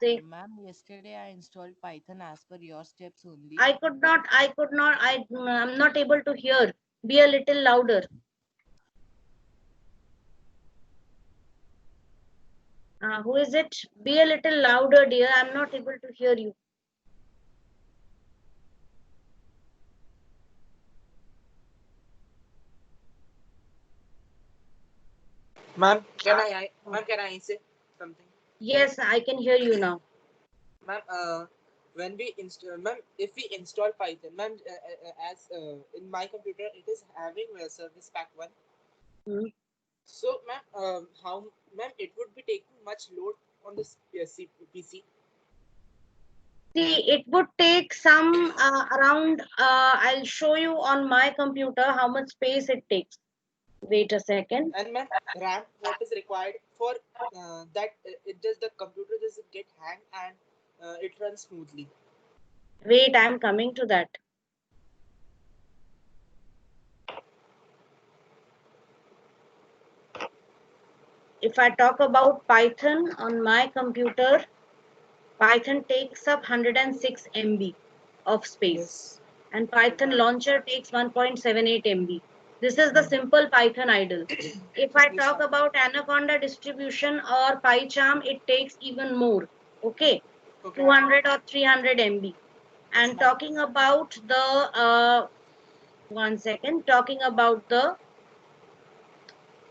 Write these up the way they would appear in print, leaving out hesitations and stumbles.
Say, Ma'am, yesterday I installed Python as per your steps only. I'm not able to hear. Be a little louder. Who is it? Be a little louder, dear. I'm not able to hear you. Ma'am, can I say something? Yes, I can hear you now. Ma'am, when we install, ma'am, if we install Python, ma'am, as in my computer, it is having a service pack 1. Hmm. So, ma'am, how, ma'am, it would be taking much load on this PC. See, it would take some around, I'll show you on my computer how much space it takes. Wait a second. And ma'am, RAM, what is required for that? It does the computer doesn't get hang and it runs smoothly. Wait, I'm coming to that. If I talk about Python on my computer, Python takes up 106 MB of space, Yes. and Python launcher takes 1.78 MB. This is the simple Python idle. If I Yes, talk ma'am. about Anaconda distribution or PyCharm, it takes even more. Okay, Okay, ma'am. 200 or 300 MB. Yes, And ma'am. talking about the one second, talking about the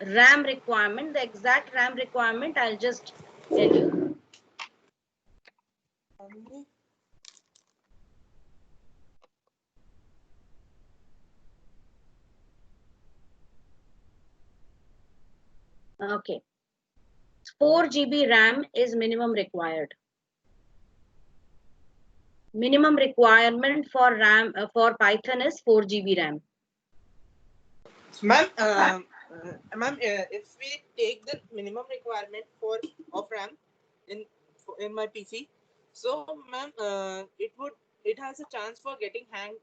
RAM requirement, the exact RAM requirement, I'll just tell you. Okay, 4 GB RAM is minimum required. Minimum requirement for RAM for Python is 4 GB RAM. Ma'am, ma'am, if we take the minimum requirement for of RAM in in my PC, so ma'am, it has a chance for getting hang.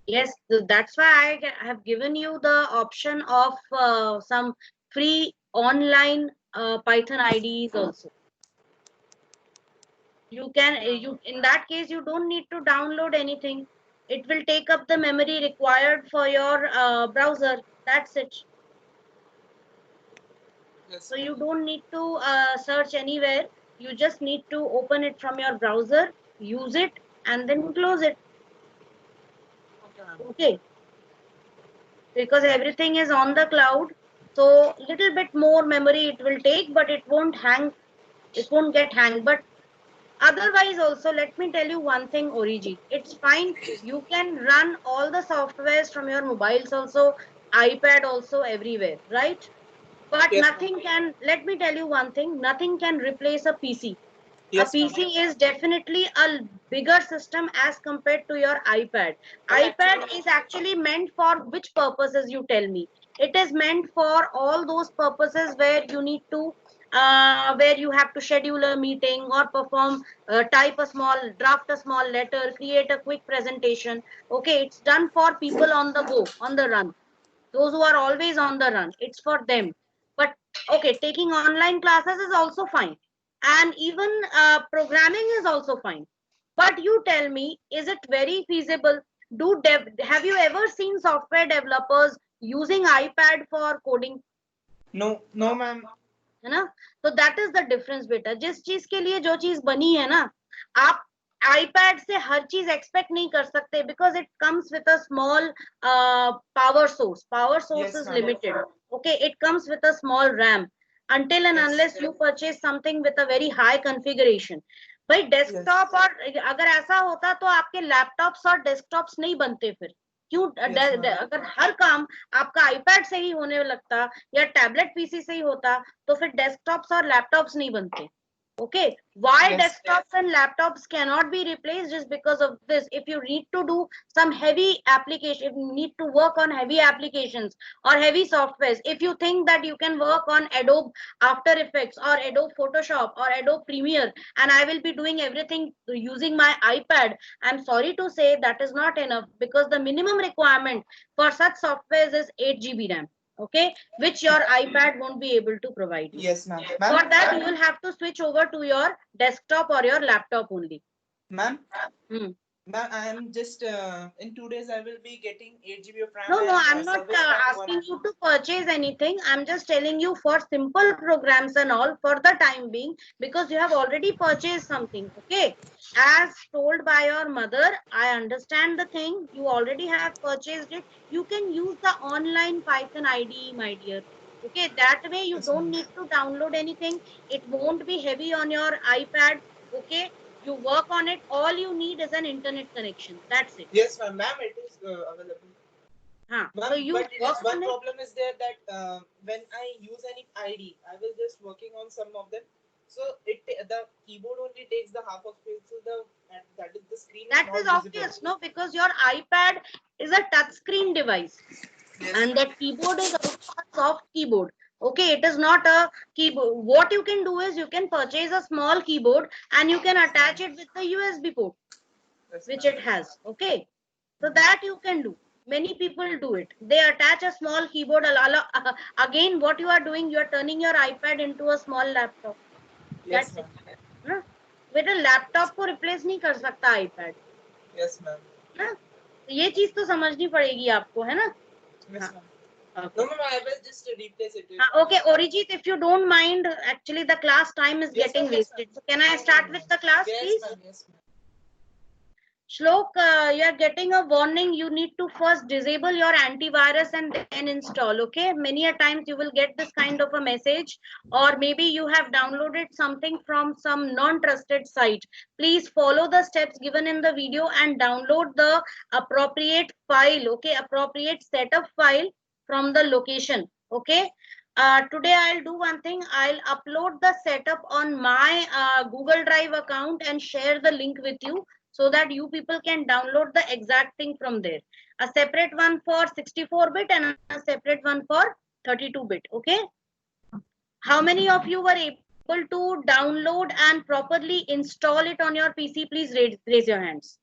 Yes, that's why I have given you the option of some free online Python IDEs also. You can, you in that case, you don't need to download anything. It will take up the memory required for your browser. That's it. Yes, So ma'am. you don't need to search anywhere. You just need to open it from your browser, use it, and then close it. Okay, ma'am. Okay, because everything is on the cloud. So little bit more memory it will take, but it won't hang. It won't get hang. But otherwise, also let me tell you one thing, Origi. It's fine. You can run all the softwares from your mobiles also, iPad also, everywhere, right? But Yes, ma'am. nothing can. Let me tell you one thing. Nothing can replace a PC. A Yes, ma'am. PC is definitely a bigger system as compared to your iPad. And actually, iPad is actually meant for which purposes, you tell me? It is meant for all those purposes where you need to, where you have to schedule a meeting or perform, type a small, draft a small letter, create a quick presentation. Okay, it's done for people on the go, on the run. Those who are always on the run, it's for them. But okay, taking online classes is also fine, and even programming is also fine. But you tell me, is it very feasible? Have you ever seen software developers using iPad for coding? no, no, ma'am. है ना? तो that is the difference बेटा. जिस चीज के लिए जो चीज बनी है ना, आप आईपैड से हर चीज एक्सपेक्ट नहीं कर सकते, because it comes with a small power source Yes, is ma'am. Limited. Okay, it comes with a small RAM. Until and Yes. unless you purchase something with a very high configuration. भाई desktop, Yes. और अगर ऐसा होता तो आपके laptops और desktops नहीं बनते फिर. क्यों? Yes, ma'am. अगर हर काम आपका आईपैड से ही होने लगता या टैबलेट पीसी से ही होता, तो फिर डेस्कटॉप्स और लैपटॉप्स नहीं बनते. Okay, why Yes. desktops and laptops cannot be replaced is because of this. If you need to do some heavy application, if you need to work on heavy applications or heavy softwares, if you think that you can work on Adobe After Effects or Adobe Photoshop or Adobe Premiere, and I will be doing everything using my iPad, I'm sorry to say that is not enough, because the minimum requirement for such softwares is 8 GB RAM. okay, which your iPad won't be able to provide you. Yes, ma'am. For that, you will have to switch over to your desktop or your laptop only. Ma'am, Hmm. ma'am, I am just in 2 days I will be getting 8 GB of RAM. No, and I'm not service pack asking you to purchase anything. I'm just telling you for simple programs and all for the time being, because you have already purchased something. Okay. As told by your mother, I understand the thing. You already have purchased it. You can use the online Python IDE, my dear. Okay. That way you Yes, don't ma'am. need to download anything. It won't be heavy on your iPad. Okay. You work on it. All you need is an internet connection. That's it. Yes, ma'am. Ma'am, it is available. Huh. Ma'am, So you but it is work one on it. problem is there that when I use any ID, I will just working on some of them. So the keyboard only takes the half of space. So that is the screen is That not is visible. obvious, no, because your iPad is a touchscreen device, Yes. and that keyboard is also a soft keyboard. Okay, it is not a keyboard. What you can do is you can purchase a small keyboard and you can attach it with the USB port, Yes, which ma'am. it has. Okay, so that you can do. Many people do it. They attach a small keyboard. Again, what you are doing, you are turning your iPad into a small laptop. Yes, That's it. ma'am. ना? फिर laptop को replace नहीं कर सकता iPad. Yes, ma'am. ना? तो ये चीज तो समझनी पड़ेगी आपको, है ना? Yes, हाँ. ma'am. Okay. No, ma'am, I will just replace it. Okay, Orijit, if you don't mind, actually the class time is Yes, getting ma'am, yes, wasted. ma'am. So can I No, start no, with no. the class, Yes, please? ma'am. Yes, ma'am. Shlok, you are getting a warning. You need to first disable your antivirus and then install. Okay, many a times you will get this kind of a message, or maybe you have downloaded something from some non-trusted site. Please follow the steps given in the video and download the appropriate file. Okay, appropriate setup file from the location. Okay. Today I'll do one thing. I'll upload the setup on my Google Drive account and share the link with you, so that you people can download the exact thing from there. A separate one for 64-bit and a separate one for 32-bit. Okay. How many of you were able to download and properly install it on your PC? Please raise your hands.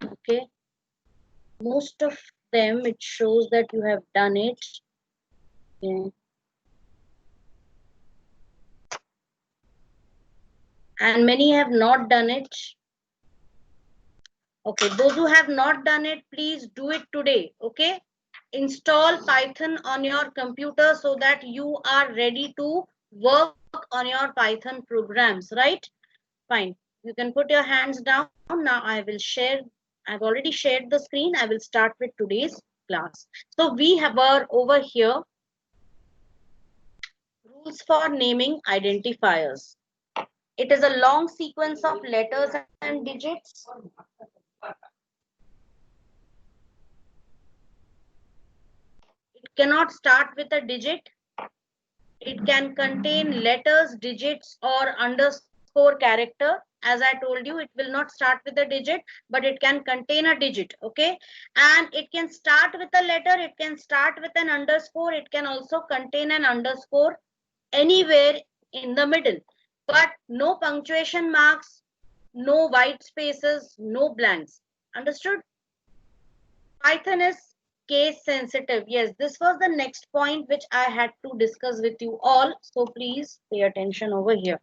Okay. Most of them, it shows that you have done it. Okay. And many have not done it. Okay, those who have not done it, please do it today. Okay, install Python on your computer so that you are ready to work on your Python programs, right? Fine. You can put your hands down. Now I will share. I've already shared the screen. I will start with today's class. So we have over here rules for naming identifiers. It is a long sequence of letters and digits. It cannot start with a digit. It can contain letters, digits, or underscore character. As I told you, it will not start with a digit, but it can contain a digit. Okay. And it can start with a letter. It can start with an underscore. It can also contain an underscore anywhere in the middle. But no punctuation marks, no white spaces, no blanks. Understood? Python is case sensitive. Yes, this was the next point which I had to discuss with you all. So please pay attention over here.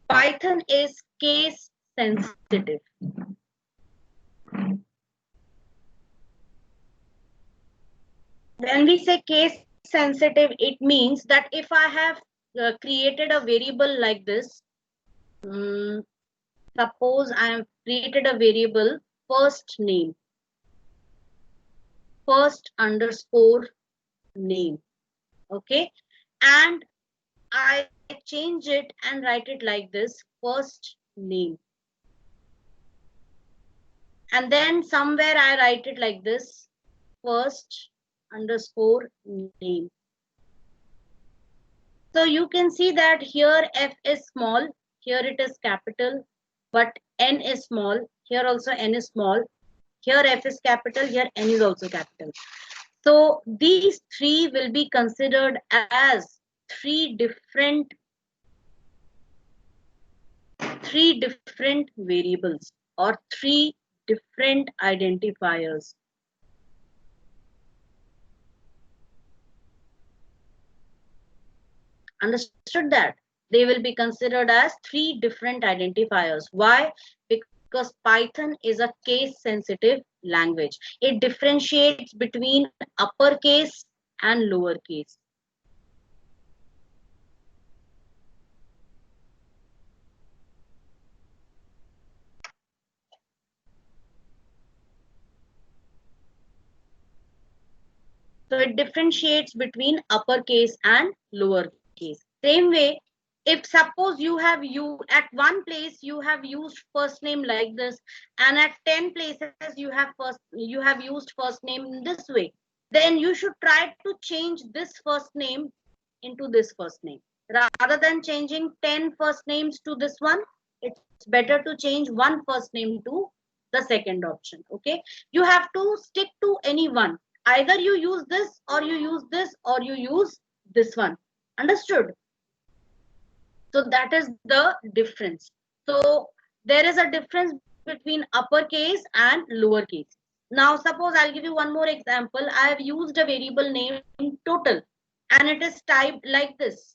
Python is case sensitive. When we say case sensitive, it means that if I have created a variable like this, suppose I have created a variable first name, first underscore name. Okay. And I change it and write it like this, first name. And then somewhere I write it like this, first underscore name. So you can see that here F is small, here it is capital, but N is small, here also N is small, here F is capital, here N is also capital. So these three will be considered as three different three different variables or three different identifiers. Understood that? They will be considered as three different identifiers. Why? Because Python is a case sensitive language. It differentiates between uppercase and lowercase. So it differentiates between uppercase and lowercase. Same way, if suppose at one place you have used first name like this, and at 10 places you have used first name in this way, then you should try to change this first name into this first name. Rather than changing 10 first names to this one, it's better to change one first name to the second option. Okay, you have to stick to any one. Either you use this or you use this or you use this one. Understood? So that is the difference. So there is a difference between uppercase and lowercase. Now suppose I'll give you one more example. I have used a variable name total, and it is typed like this.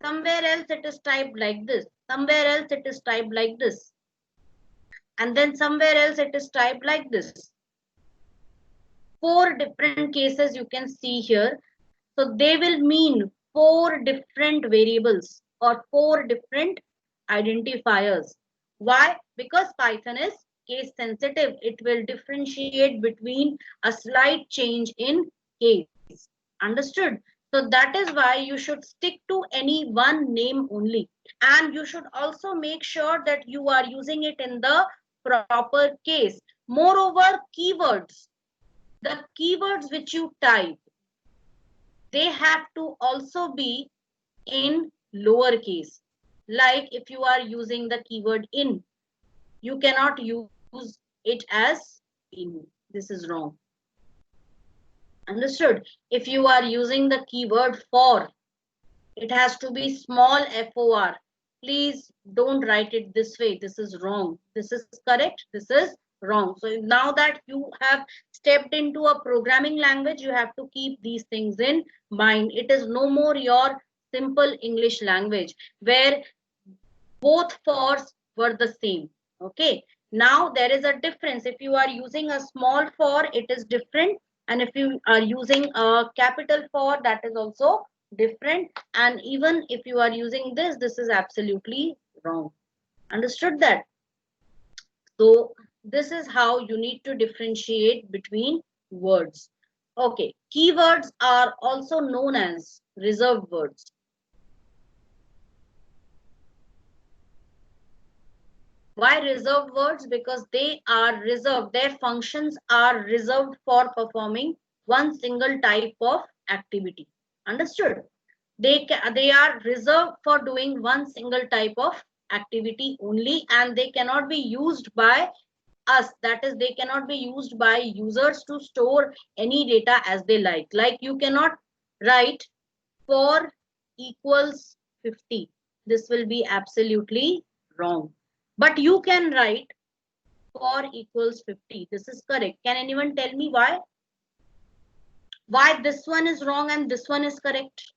Somewhere else it is typed like this. Somewhere else it is typed like this. And then somewhere else it is typed like this. Four different cases you can see here. So they will mean four different variables or four different identifiers. Why? Because Python is case sensitive. It will differentiate between a slight change in case. Understood? So that is why you should stick to any one name only. And you should also make sure that you are using it in the proper case. Moreover, keywords. The keywords which you type, they have to also be in lowercase. Like if you are using the keyword in, you cannot use it as in. This is wrong. Understood? If you are using the keyword for, it has to be small for. Please don't write it this way. This is wrong. This is correct. This is wrong. So now that you have stepped into a programming language, you have to keep these things in mind. It is no more your simple English language where both fors were the same. Okay. Now there is a difference. If you are using a small for, it is different. And if you are using a capital for, that is also different. And even if you are using this, this is absolutely wrong. Understood that? So this is how you need to differentiate between words. Okay, keywords are also known as reserved words. Why reserved words? Because they are reserved. Their functions are reserved for performing one single type of activity. Understood? They are reserved for doing one single type of activity only, and they cannot be used by us. That is, they cannot be used by users to store any data as they like. Like you cannot write for equals 50. This will be absolutely wrong. But you can write for equals 50. This is correct. Can anyone tell me why? Why this one is wrong and this one is correct?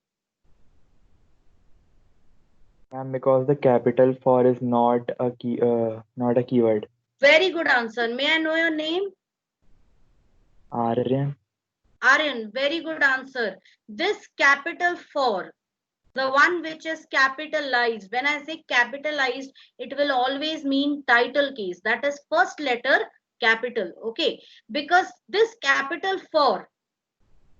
And because the capital for is not a keyword. Very good answer. May I know your name? Aryan. Aryan, very good answer. This capital for, the one which is capitalized, when I say capitalized, it will always mean title case. That is first letter capital. Okay. Because this capital for,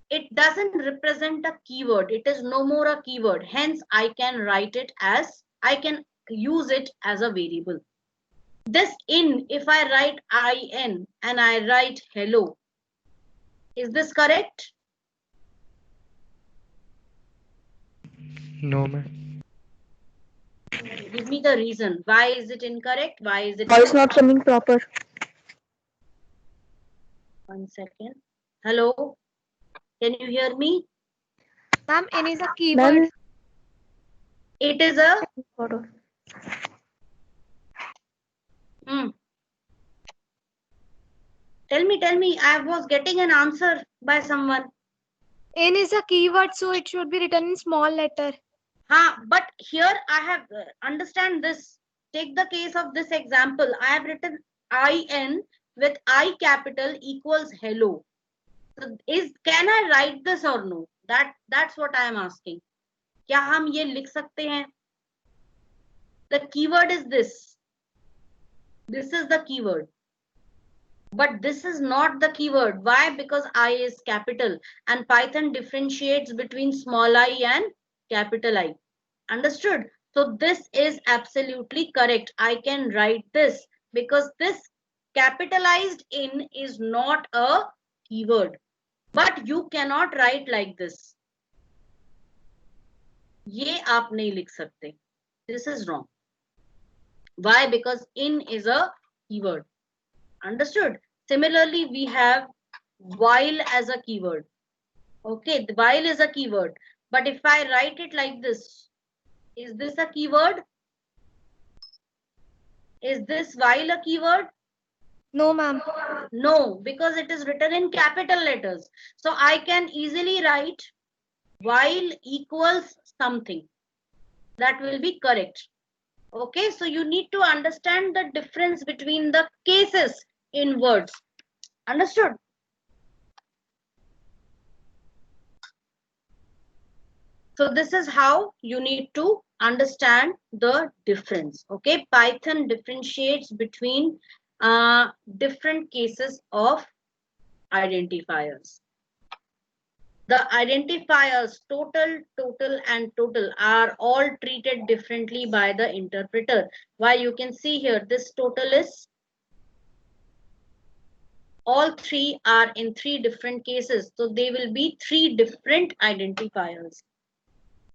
it doesn't represent a keyword. It is no more a keyword. Hence, I can use it as a variable. This in, if I write in and I write hello, is this correct? No, ma'am. Give me the reason. Why is it incorrect? Why is it? Voice not coming proper. 1 second. Hello. Can you hear me? Ma'am, N is a keyword. It is a. Hmm. Tell me. I was getting an answer by someone. N is a keyword, so it should be written in small letter. But here I have understand this. Take the case of this example. I have written IN with I capital equals hello. So can I write this or no? That's what I am asking. क्या हम ये लिख सकते हैं? The keyword is this. This is the keyword. But this is not the keyword. Why? Because I is capital and Python differentiates between small I and capital I. Understood? So this is absolutely correct. I can write this because this capitalized in is not a keyword. But you cannot write like this. ये आप नहीं लिख सकते. This is wrong. Why? Because in is a keyword. Understood? Similarly, we have while as a keyword. Okay, the while is a keyword. But if I write it like this, is this a keyword? Is this while a keyword? No, ma'am. No, because it is written in capital letters. So I can easily write while equals something. That will be correct. Okay, so you need to understand the difference between the cases in words. Understood? So this is how you need to understand the difference. Okay, Python differentiates between different cases of identifiers. The identifiers total and total are all treated differently by the interpreter. Why? You can see here this total is, all three are in three different cases. So they will be three different identifiers.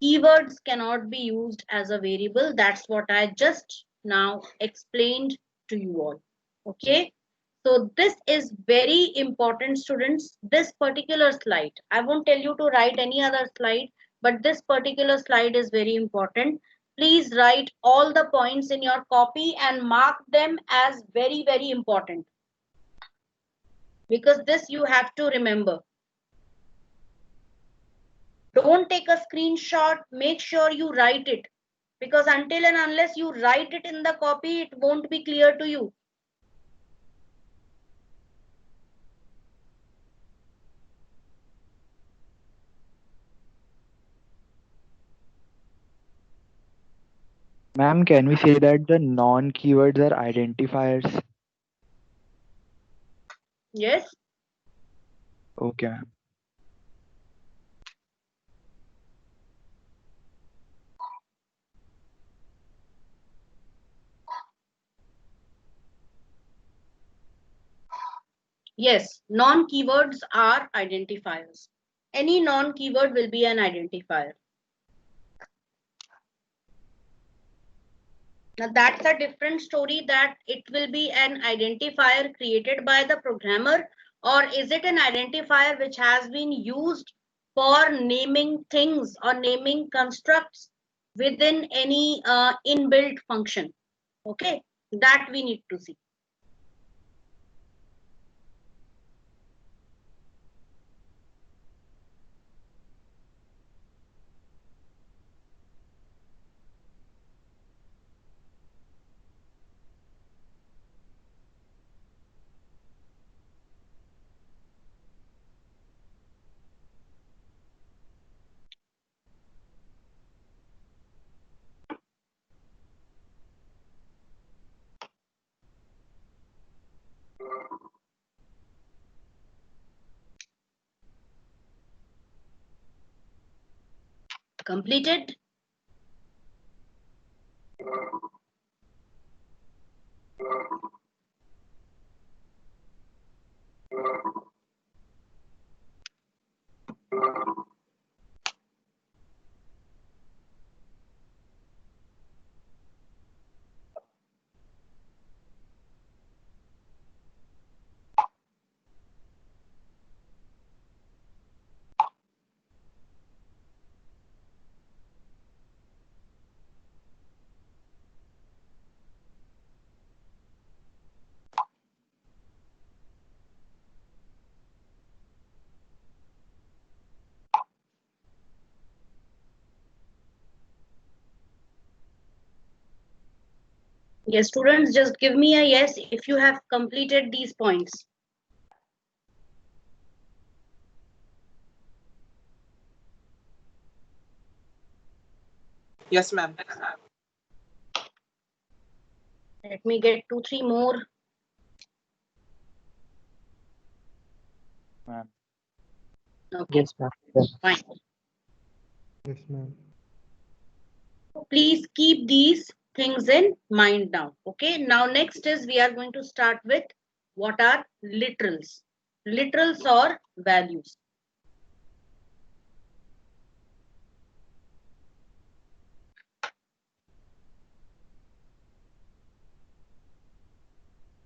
Keywords cannot be used as a variable. That's what I just now explained to you all. Okay. So this is very important, students. This particular slide, I won't tell you to write any other slide, but this particular slide is very important. Please write all the points in your copy and mark them as very, very important. Because this you have to remember. Don't take a screenshot. Make sure you write it. Because until and unless you write it in the copy, it won't be clear to you. Ma'am, can we say that the non-keywords are identifiers? Yes. Okay, ma'am. Yes, non-keywords are identifiers. Any non-keyword will be an identifier. Now that's a different story, that it will be an identifier created by the programmer, or is it an identifier which has been used for naming things or naming constructs within any inbuilt function. Okay, that we need to see. Completed. Yes, students, just give me a yes if you have completed these points. Yes, ma'am. Let me get 2-3 more. Ma'am. Okay, Yes, ma'am. Yes. fine. Yes, ma'am. Please keep these things in mind now. Okay, now next is we are going to start with what are literals. Literals or values.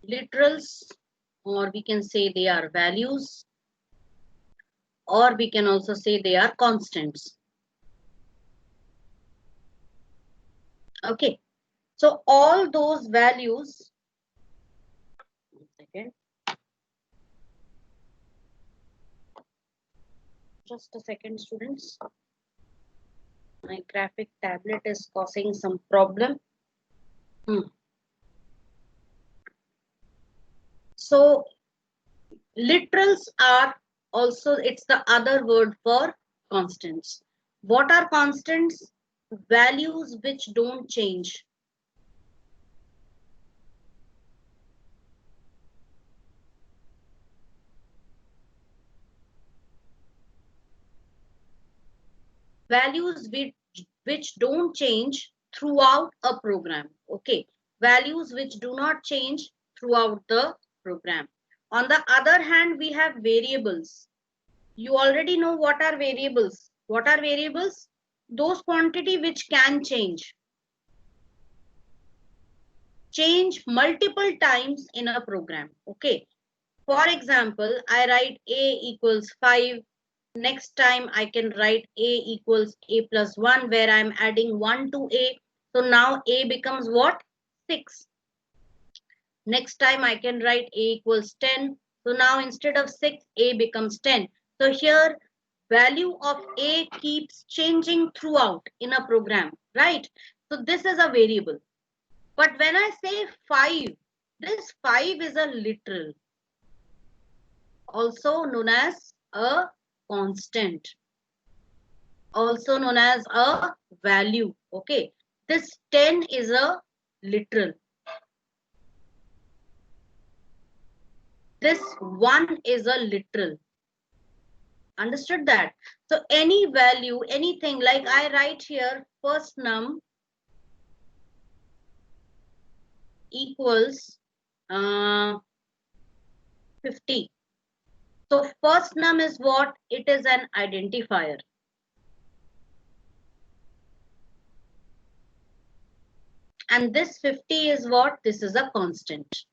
Literals, or we can say they are values, or we can also say they are constants. Okay, so all those values, one second, just a second, students. My graphic tablet is causing some problem. So literals are also, it's the other word for constants. What are constants? Values which don't change. Values which don't change throughout a program. Okay, values which do not change throughout the program. On the other hand, we have variables. You already know what are variables. What are variables? Those quantity which can change multiple times in a program. Okay, for example, I write a equals 5. Next time I can write a equals a plus 1, where I'm adding 1 to a. So now a becomes what? 6. Next time I can write a equals 10. So now instead of 6, a becomes 10. So here value of a keeps changing throughout in a program, right? So this is a variable. But when I say 5, this 5 is a literal, also known as a constant, also known as a value. Okay, this 10 is a literal, this 1 is a literal. Understood that? So any value, anything, like I write here first num equals 50. So first num is what? It is an identifier. And this 50 is what? This is a constant.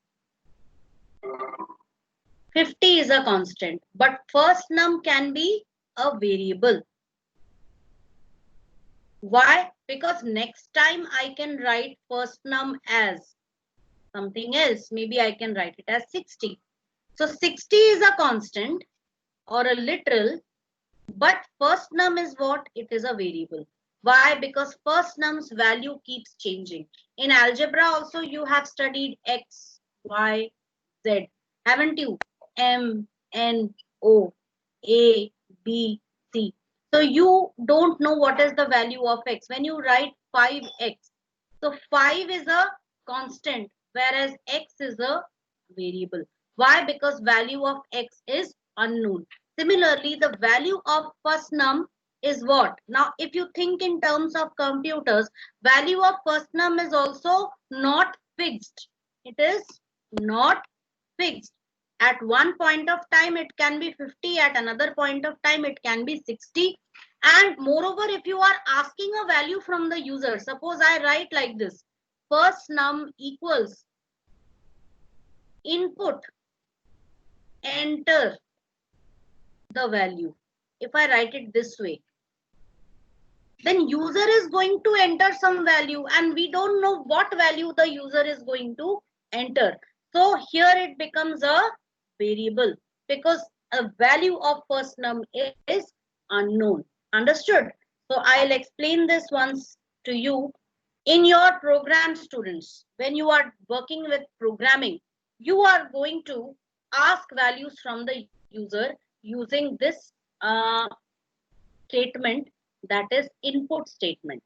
50 is a constant, but first num can be a variable. Why? Because next time I can write first num as something else. Maybe I can write it as 60. So 60 is a constant or a literal, but first num is what? It is a variable. Why? Because first num's value keeps changing. In algebra also you have studied x, y, z, haven't you? M, N, O, A, B, C. So you don't know what is the value of x. When you write 5x, so 5 is a constant, whereas x is a variable. Why? Because value of x is unknown. Similarly, the value of first num is what? Now, if you think in terms of computers, value of first num is also not fixed. It is not fixed. At one point of time, it can be 50. At another point of time, it can be 60. And moreover, if you are asking a value from the user, suppose I write like this, first num equals input, enter the value. If I write it this way, then user is going to enter some value and we don't know what value the user is going to enter. So here it becomes a variable because a value of first num is unknown. Understood? So I'll explain this once to you. In your program, students, when you are working with programming, you are going to ask values from the user using this statement, that is input statement.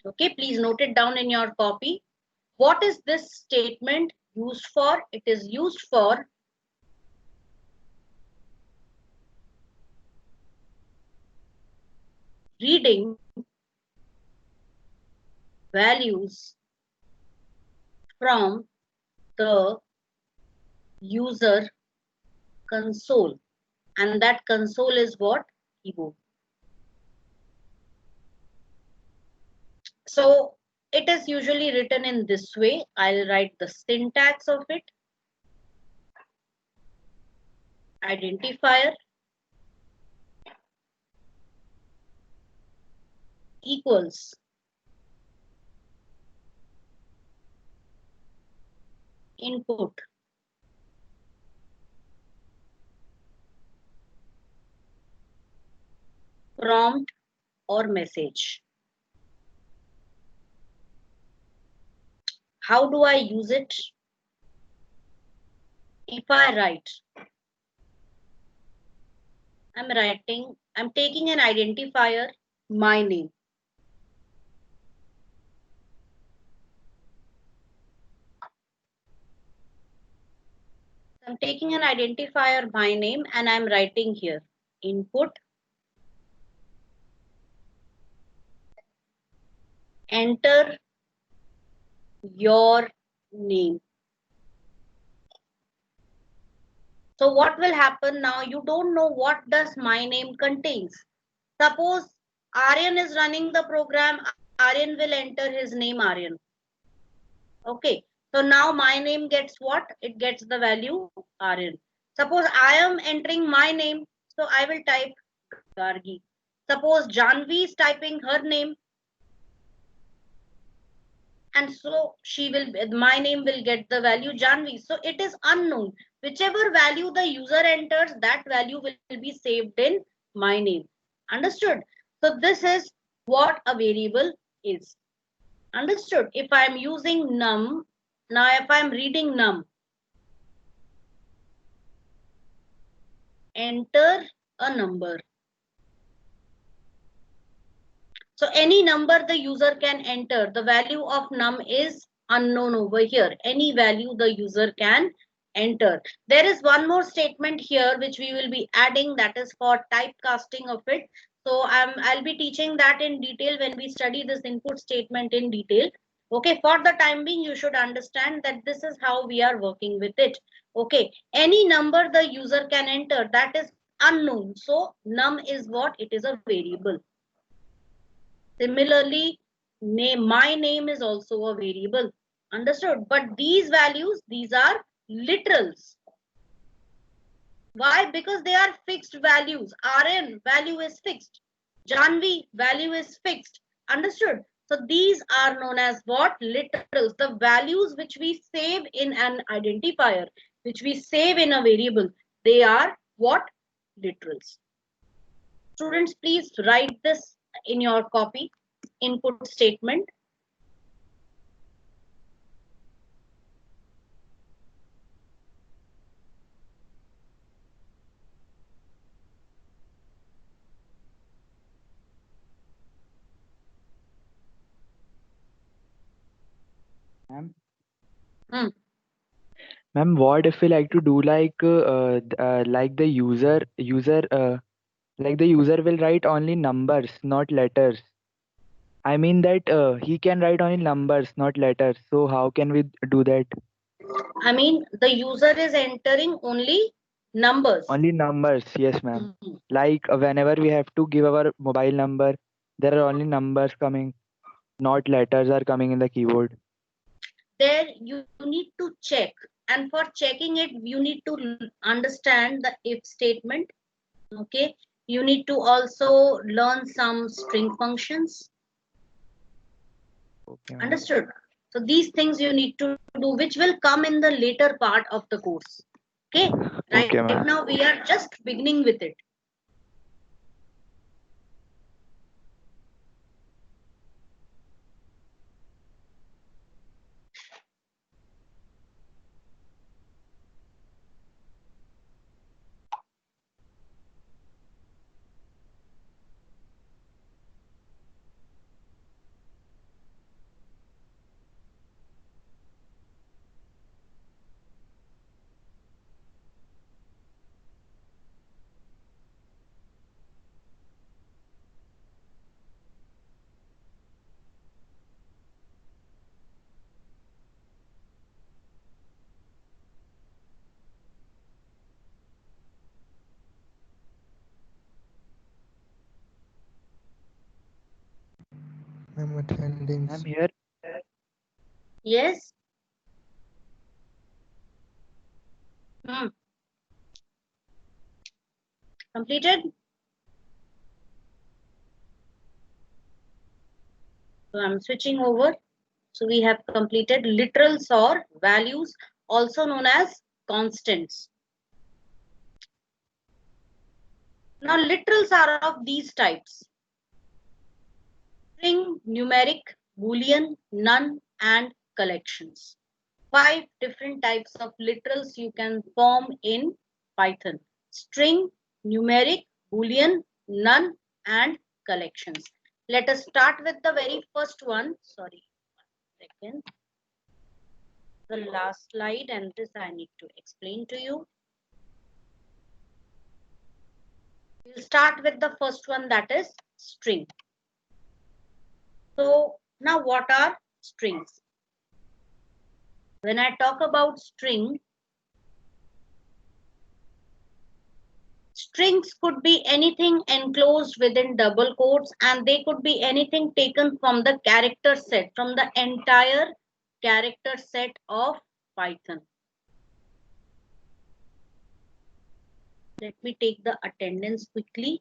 Okay, please note it down in your copy. What is this statement used for? It is used for reading values from the user console, and that console is what? Keyboard. So it is usually written in this way. I'll write the syntax of it. Identifier equals input prompt or message. How do I use it? If I write, I'm taking an identifier, my name. I'm taking an identifier, my name, and I'm writing here input, enter your name. So what will happen now? You don't know what does my name contains. Suppose Aryan is running the program, Aryan will enter his name Aryan. Okay, so now my name gets what? It gets the value Aryan. Suppose I am entering my name, so I will type Gargi. Suppose Janvi is typing her name, and so she will, my name will get the value Janvi. So it is unknown. Whichever value the user enters, that value will be saved in my name. Understood? So this is what a variable is. Understood? If I am using num, now if I am reading num, enter a number. So any number the user can enter. The value of num is unknown over here. Any value the user can enter. There is one more statement here which we will be adding, that is for typecasting of it. So I'll be teaching that in detail when we study this input statement in detail. Okay, for the time being, you should understand that this is how we are working with it. Okay, any number the user can enter, that is unknown. So num is what? It is a variable. Similarly, my name is also a variable. Understood? But these values, these are literals. Why? Because they are fixed values. Rn value is fixed. Janvi value is fixed. Understood? So these are known as what? Literals. The values which we save in an identifier, which we save in a variable, they are what? Literals. Students, please write this in your copy. Input statement. Ma'am, Hmm. ma'am, what if we like to do like the user will write only numbers, not letters. I mean that he can write only numbers, not letters. So how can we do that? I mean, the user is entering only numbers. Only numbers, yes, ma'am. Hmm. Like whenever we have to give our mobile number, there are only numbers coming, not letters are coming in the keyboard. There you need to check, and for checking it, you need to understand the if statement. Okay, you need to also learn some string functions. Okay, ma'am. Understood? So these things you need to do, which will come in the later part of the course. Okay, right Okay, ma'am. now we are just beginning with it. Attendance. I'm here. Yes. Completed. So I'm switching over. So we have completed literals or values, also known as constants. Now literals are of these types: string, numeric, boolean, none, and collections. 5 different types of literals you can form in Python: string, numeric, boolean, none, and collections. Let us start with the very first one. Sorry, 1 second. The last slide, and this I need to explain to you. We'll start with the first one, that is string. So now what are strings? When I talk about string, strings could be anything enclosed within double quotes, and they could be anything taken from the character set, from the entire character set of Python. Let me take the attendance quickly.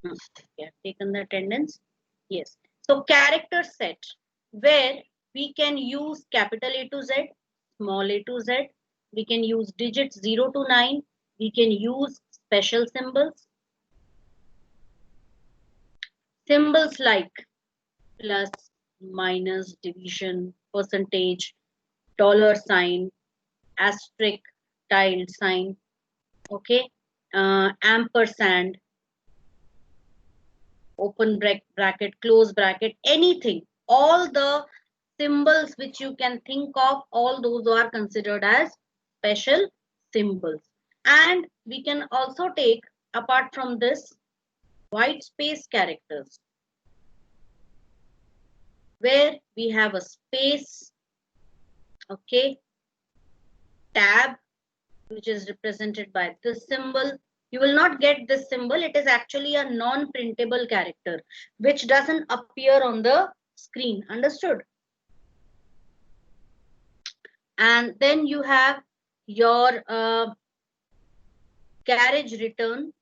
You have taken the attendance? Yes. So character set, where we can use capital A to Z, small a to Z. We can use digits 0 to 9. We can use special symbols. Symbols like plus, minus, division, percentage, dollar sign, asterisk, tilde sign, okay, ampersand, open bracket, close bracket, anything. All the symbols which you can think of, all those are considered as special symbols. And we can also take, apart from this, white space characters, where we have a space, okay, tab, which is represented by this symbol. You will not get this symbol. It is actually a non-printable character which doesn't appear on the screen. Understood? And then you have your carriage return,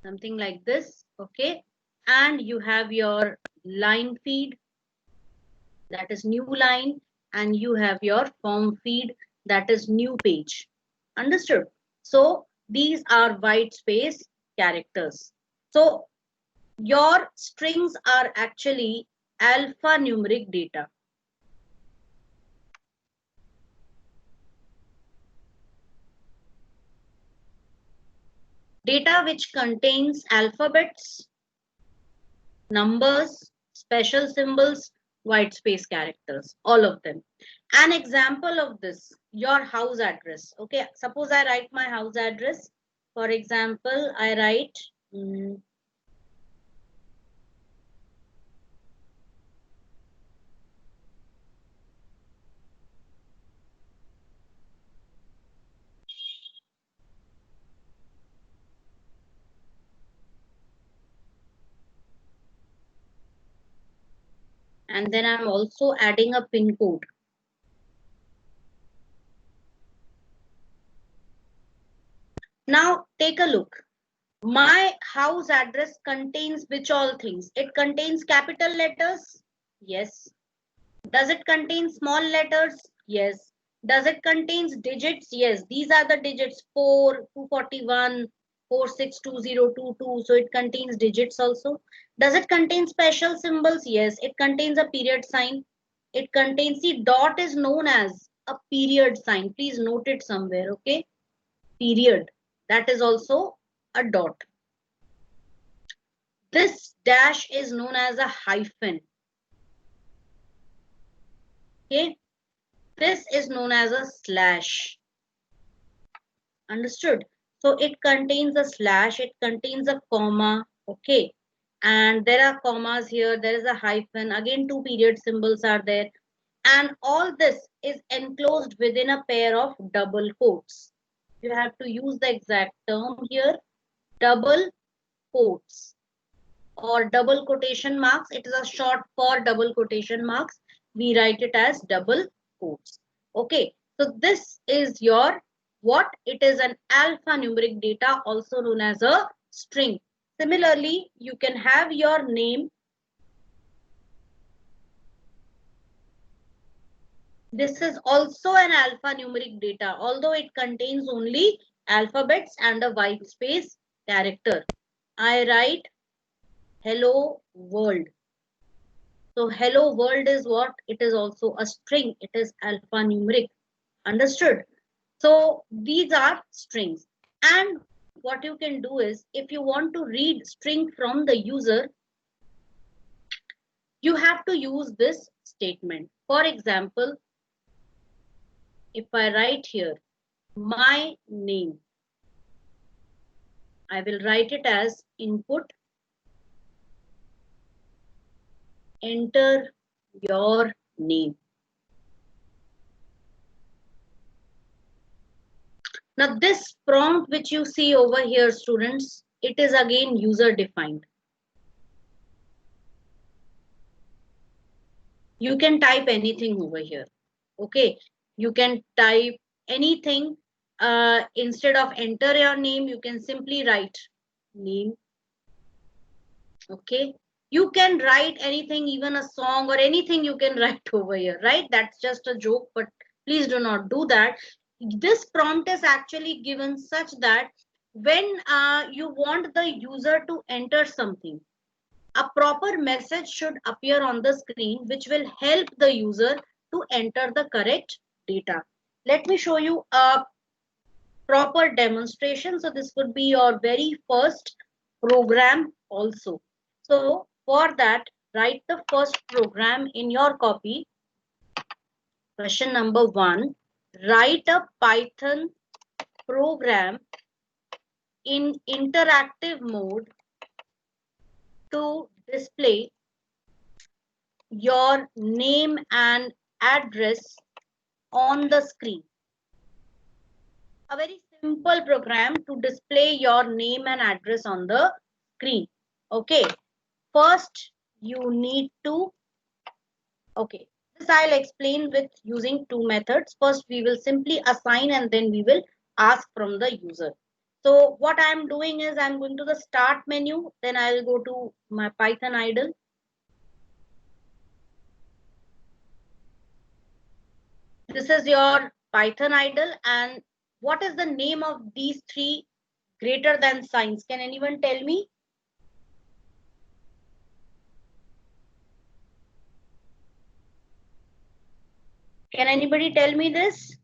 something like this, okay. And you have your line feed, that is new line, and you have your form feed, that is new page. Understood? So these are white space characters. So your strings are actually alphanumeric data. Data which contains alphabets, numbers, special symbols, white space characters, all of them. An example of this, your house address. Okay, suppose I write my house address. For example, I write and then I'm also adding a pin code. Now take a look. My house address contains which all things? It contains capital letters? Yes. Does it contain small letters? Yes. Does it contains digits? Yes. These are the digits 4, 241, 462022. So it contains digits also. Does it contain special symbols? Yes. It contains a period sign. It contains, see, dot is known as a period sign. Please note it somewhere, okay? Period. That is also a dot. This dash is known as a hyphen. Okay. This is known as a slash. Understood? So it contains a slash, it contains a comma, okay. And there are commas here, there is a hyphen, again 2 period symbols are there. And all this is enclosed within a pair of double quotes. You have to use the exact term here. Double quotes or double quotation marks. It is a short for double quotation marks. We write it as double quotes. Okay. So this is your what? It is an alphanumeric data, also known as a string. Similarly, you can have your name. This is also an alphanumeric data, although it contains only alphabets and a white space character. I write hello world. So hello world is what? It is also a string. It is alphanumeric. Understood? So these are strings. And what you can do is, if you want to read string from the user, you have to use this statement. For example, if I write here my name, I will write it as input, enter your name. Now this prompt which you see over here, students, it is again user defined. You can type anything over here. Okay, you can type anything. Instead of enter your name, you can simply write name. Okay, you can write anything, even a song or anything you can write over here, right? That's just a joke, but please do not do that. This prompt is actually given such that when you want the user to enter something, a proper message should appear on the screen which will help the user to enter the correct data. Let me show you a proper demonstration. So this could be your very first program also. So for that, write the first program in your copy. Question number 1, write a Python program in interactive mode to display your name and address on the screen. A very simple program to display your name and address on the screen. Okay, first you need to, okay, this I'll explain with using two methods. First we will simply assign and then we will ask from the user. So what I'm doing is I'm going to the start menu, then I will go to my Python idle. This is your Python idle, and what is the name of these three greater than signs? Can anyone tell me? Can anybody tell me this?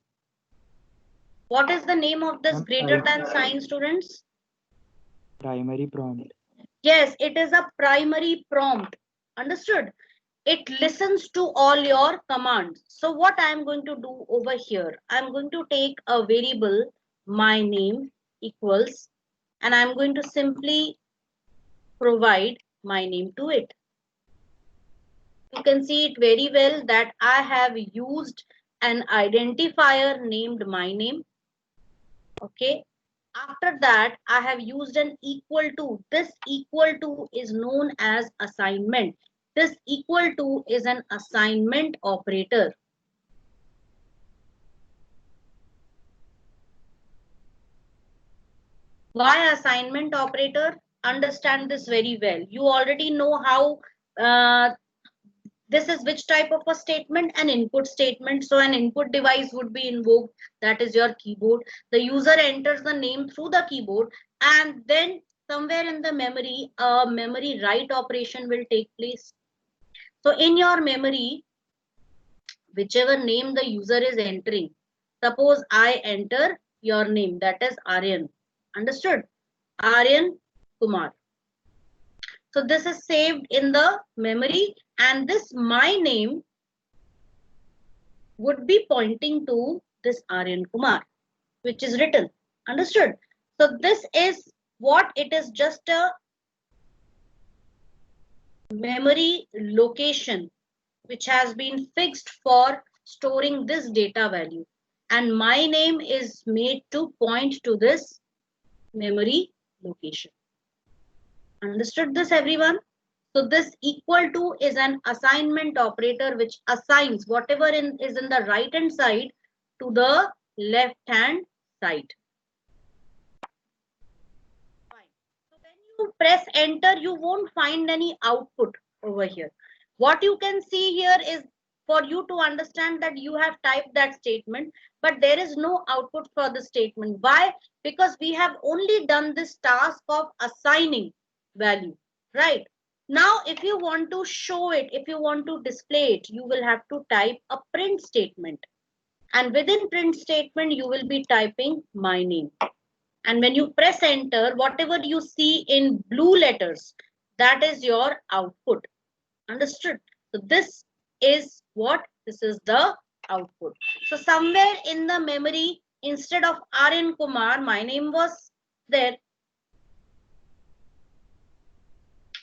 What is the name of this greater than sign, students? Primary prompt. Yes, it is a primary prompt. Understood? It listens to all your commands. So what I am going to do over here, I am going to take a variable my name equals, and I am going to simply provide my name to it. You can see it very well that I have used an identifier named my name. Okay. After that, I have used an equal to. This equal to is known as assignment. This equal to is an assignment operator. Why assignment operator? Understand this very well. You already know how this is which type of a statement? An input statement. So an input device would be invoked. That is your keyboard. The user enters the name through the keyboard, and then somewhere in the memory, a memory write operation will take place. So in your memory, whichever name the user is entering, suppose I enter your name, that is Aryan. Understood? Aryan Kumar. So this is saved in the memory, and this my name would be pointing to this Aryan Kumar, which is written. Understood? So this is what it is, just a memory location which has been fixed for storing this data value. and my name is made to point to this memory location. Understood this, everyone? So this equal to is an assignment operator which assigns whatever is in the right hand side to the left hand side. Fine. So when you press enter, you won't find any output over here. What you can see here is for you to understand that you have typed that statement, but there is no output for the statement. Why? Because we have only done this task of assigning value, right? Now, if you want to show it, if you want to display it, you will have to type a print statement. And within print statement, you will be typing my name. And when you press enter, whatever you see in blue letters, that is your output. Understood? So this is what? This is the output. So somewhere in the memory, instead of RN Kumar, my name was there.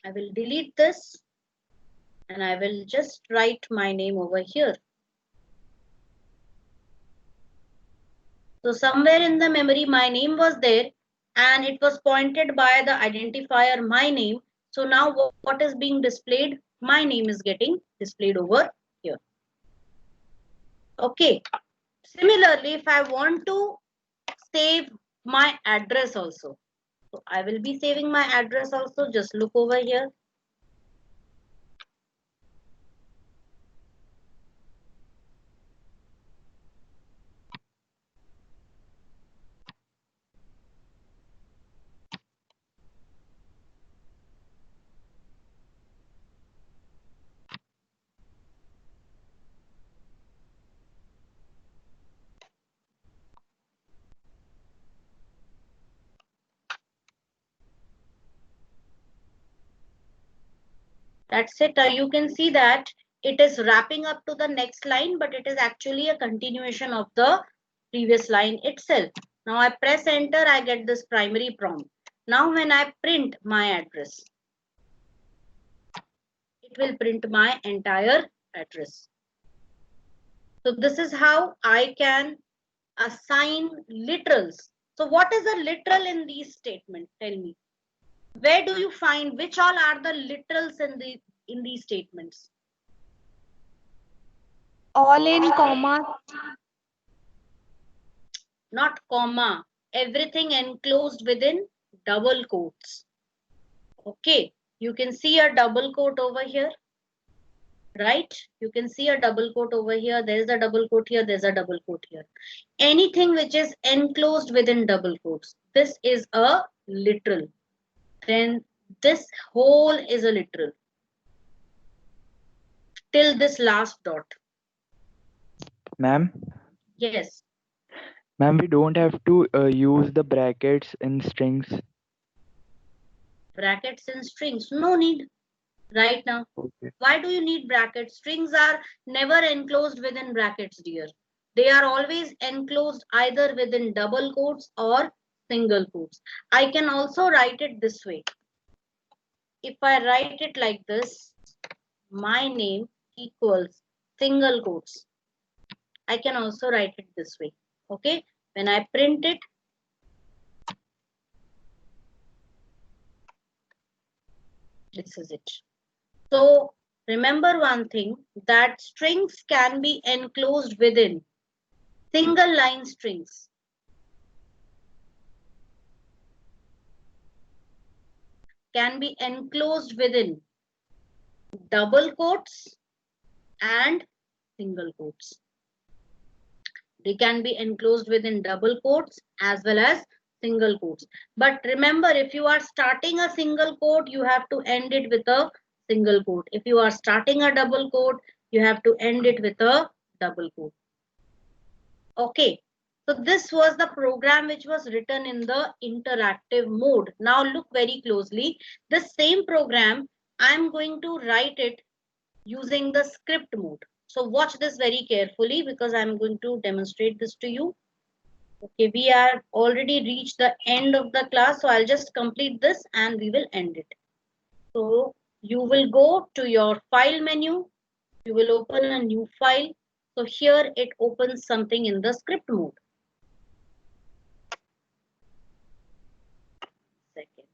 I will delete this and I will just write my name over here. So somewhere in the memory, my name was there and it was pointed by the identifier my name. So now what is being displayed? My name is getting displayed over here. Okay. Similarly, if I want to save my address also, so I will be saving my address also. Just look over here. That's it. You can see that it is wrapping up to the next line, but it is actually a continuation of the previous line itself. Now I press enter, I get this primary prompt. Now when I print my address, it will print my entire address. So this is how I can assign literals. So what is a literal in these statements? Tell me. Where do you find which all are the literals in these statements? All in comma. Not comma. Everything enclosed within double quotes. Okay. You can see a double quote over here. Right? You can see a double quote over here. There is a double quote here. There's a double quote here. Anything which is enclosed within double quotes. This is a literal. Then this whole is a literal. Till this last dot. Ma'am? Yes. Ma'am, we don't have to use the brackets in strings. Brackets and strings. No need right now. Okay. Why do you need brackets? Strings are never enclosed within brackets, dear. They are always enclosed either within double quotes or single quotes. I can also write it this way. If I write it like this, my name equals single quotes. I can also write it this way. Okay. When I print it, this is it. So remember one thing, that strings can be enclosed within single line strings. Can be enclosed within double quotes and single quotes. They can be enclosed within double quotes as well as single quotes. But remember, if you are starting a single quote, you have to end it with a single quote. If you are starting a double quote, you have to end it with a double quote. Okay. So this was the program which was written in the interactive mode. Now look very closely. The same program, I'm going to write it using the script mode. So watch this very carefully because I'm going to demonstrate this to you. Okay, we are already reached the end of the class. So I'll just complete this and we will end it. So you will go to your file menu. You will open a new file. So here it opens something in the script mode. Second.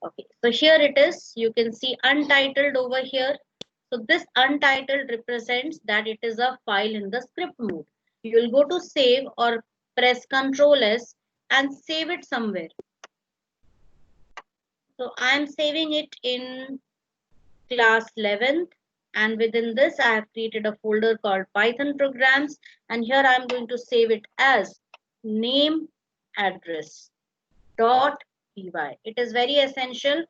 Okay, so here it is. You can see untitled over here. So this untitled represents that it is a file in the script mode. You will go to save or press Ctrl S and save it somewhere. So I am saving it in class 11th, and within this I have created a folder called Python programs, and here I am going to save it as name address .py. It is very essential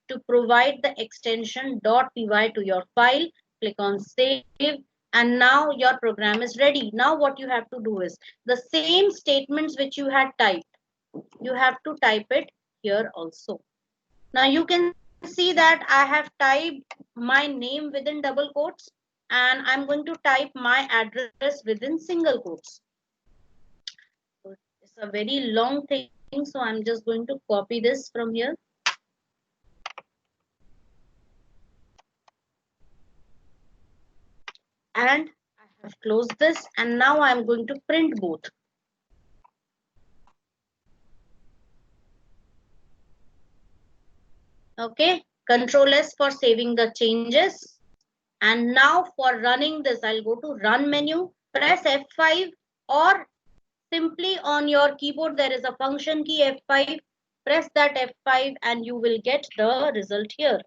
to provide the extension .py to your file. Click on save, and now your program is ready. Now what you have to do is the same statements which you had typed, you have to type it here also. Now you can see that I have typed my name within double quotes, and I'm going to type my address within single quotes. So it's a very long thing, so I'm just going to copy this from here. And I have closed this, and now I'm going to print both. Okay, Control S for saving the changes. And now for running this, I'll go to run menu, press F5, or simply on your keyboard there is a function key F5. Press that F5 and you will get the result here.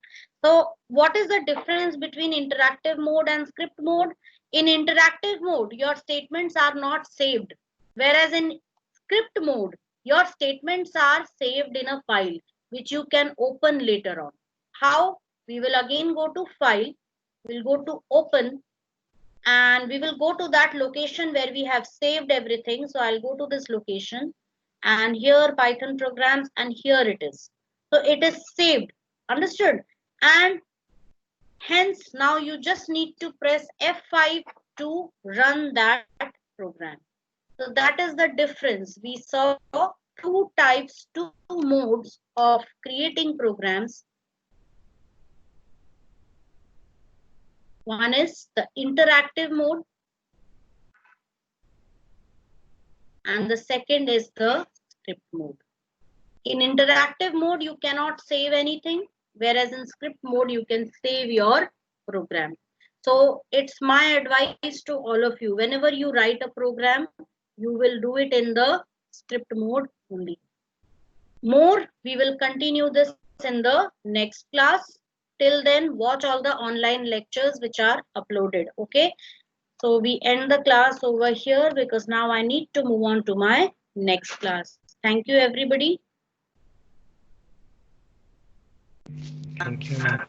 So what is the difference between interactive mode and script mode? In interactive mode, your statements are not saved, whereas in script mode, your statements are saved in a file which you can open later on. How? We will again go to file, we'll go to open, and we will go to that location where we have saved everything. So I'll go to this location, and here Python programs, and here it is. So it is saved, understood? And hence now you just need to press F5 to run that program. So that is the difference. We saw two types, two modes of creating programs. One is the interactive mode, and the second is the script mode. In interactive mode, you cannot save anything, whereas in script mode, you can save your program. So it's my advice to all of you, whenever you write a program, you will do it in the script mode only. More, we will continue this in the next class. Till then, watch all the online lectures which are uploaded. Okay. So we end the class over here because now I need to move on to my next class. Thank you, everybody. Thank you, ma'am.